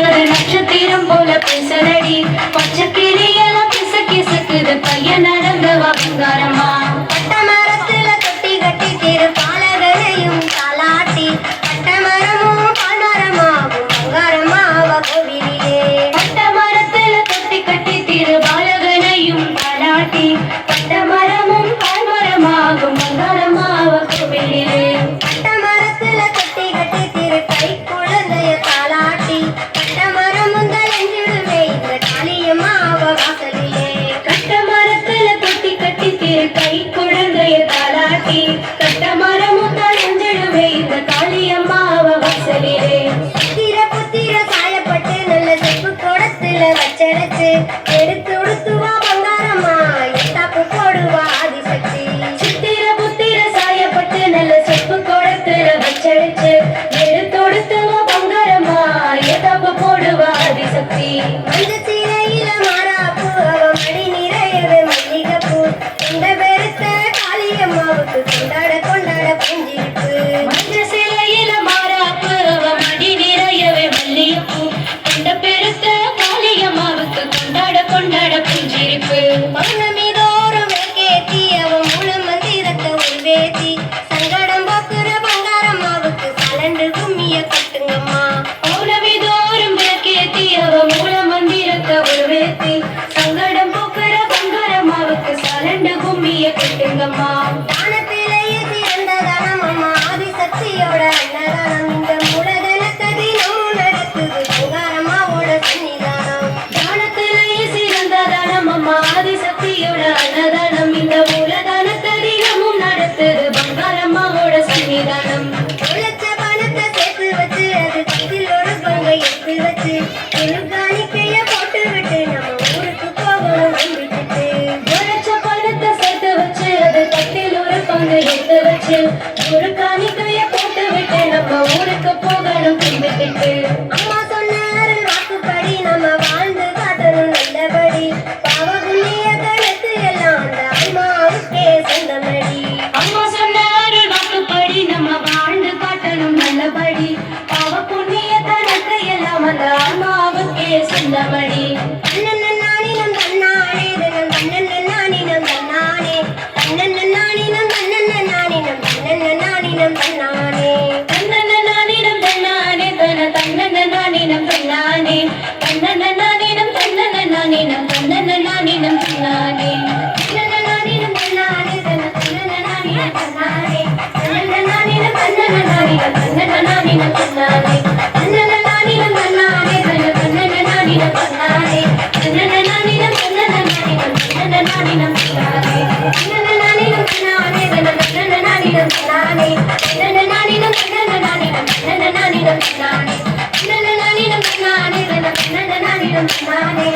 நட்சத்திரம் போல பேசலடி பச்சை கிளியெல்லாம் கிச கிசக்குது பையன் நடந்தவா பங்காரமா பட்டமரத்துல தொட்டி கட்டி திரு பாலகனையும் தாலாட்டி பட்டமரமும் பால்மரமாகும் பங்காரமாவ கோவிலிலே பட்டமரத்துல தொட்டி கட்டி திரு பாலகனையும் தாலாட்டி பட்டமரமும் பால்மரமாகும் பங்காரமாவ கோவிலிலே பட்டமரத்துல தொட்டி கட்டி திரு கை குழந்தைய தாலாட்டி பட்டமரமும் தலஞ்சிடுவே இந்த காளியம்மாவ வாசலிலே கட்டமரத்துல தொட்டி கட்டி திரு கை குழந்தைய தாலாட்டி கட்டமரமும் தலஞ்சிடுவே இந்த காளியம்மாவ வாசலிலே புத்திர சாயப்பட்டு நல்ல செப்பு குடத்துல வச்சரைச்சு எடுத்து உடுத்துவா பங்காரம்மா எத்தாப்பு போடுவா ஆதிசக்தி சித்திர புத்திர சாயப்பட்டு நல்ல செப்பு கோடத்துல வச்சடிச்சு எடுத்தொடுத்துவா பங்காரமா எதப்ப போடுவா ஆதிசக்தி அந்த சீரையில மாறாப்பு அவ மடி நிறையவே மல்லிகைப்பூ இந்த பெருத்த காளியம்மாவுக்கு கொண்டாட கொண்டாட புஞ்சிருப்பு மஞ்ச சிலையில மாறாப்பு அவ மடி நிறையவே மல்லிகைப்பூ கொண்ட பெருத்த காளியம்மாவுக்கு கொண்டாட கொண்டாட புஞ்சிருப்பு பௌர்ணமி தோறும் விளக்கேத்தி அவ முழு மந்திரத்தை உள்வேத்தி சங்கடம் போக்குற பங்காரம்மாவுக்கு சலண்டு கும்மிய கட்டுங்கம்மா பௌர்ணமி தோறும் விளக்கேத்தி அவ மூல மந்திரத்தை உருவேத்தி சங்கடம் போக்குற பங்காரம்மாவுக்கு சலண்டு கும்மிய கட்டுங்கம்மா தானத்திலேயே சிறந்த தானம் அம்மா ஆதிசக்தியோட அன்னதானம் இந்த மூலதனத்தை தினமும் நடக்குது பங்காரம்மாவோட சன்னிதானம் தானத்திலேயே சிறந்த தானம் அம்மா ஆதிசக்தியோட அன்னதானம் இந்த மூலதானத்தை தினமும் நடத்துது பங்காரம்மாவோட சன்னிதானம் உழைச்ச பணத்தை சேர்த்து வச்சு அது கத்தில் ஒரு பங்கை எடுத்து வச்சு காணிக்கைய போட்டு விட்டு நம்ம ஊருக்கு போகணும் வந்துட்டு உழைச்ச பணத்தை சேர்த்து வச்சு அது கட்டில் ஒரு பங்கு எடுத்து வச்சு ஒரு காணிக்கைய போட்டு விட்டு நம்ம ஊருக்கு போகணும் கும்பிட்டு அம்மா சொன்ன அருள் வாக்குப்படி நம்ம வாழ்ந்து காட்டணும் நல்லபடி பாவ புண்ணிய கணக்கு எல்லாம் அந்த அம்மாவுக்கே சொந்தமடி அம்மா சொன்ன அருள் வாக்குப்படி நம்ம வாழ்ந்து காட்டணும் நல்லபடி பாவ புண்ணிய தனத்தை எல்லாம் அந்த அம்மாவுக்கே சொந்தமடி தன்னன்னானினம் தன்னானே தினம் தன்னன்னானினம் தன்னானே தன்னன்னானினம் தன்னன்னானினம் தன்னன்னானினம் தன்னானே தன்னன்னானினம் தன்னானே தன தன்னன்னானினம் தன்னானே தன்னன்னானினம் தன்னன்னானினம் தன்னன்னானினம் தன்னானே தன்னன்னானினம் தன்னானே தன தன்னன்னானினம் தன்னானே தன்னன்னானினம் தன்னன்னானினம் தன்னன்னானினம் தன்னானே தன்னன்னானினம் தன்னானே தன தன்னன்னானினம் தன்னானே தன்னன்னானினம் தன்னன்னானினம் தன்னன்னானினம் தன்னானே தன்னன்னானினம் தன்னானே தன தன்னன்னானினம் தன்னானே தன்னன்னானினம் தன்னன்னானினம் தன்னன்னானினம் தன்னானே தன்னன்னானினம் தன்னானே தன தன்னன்னானினம் தன்னானே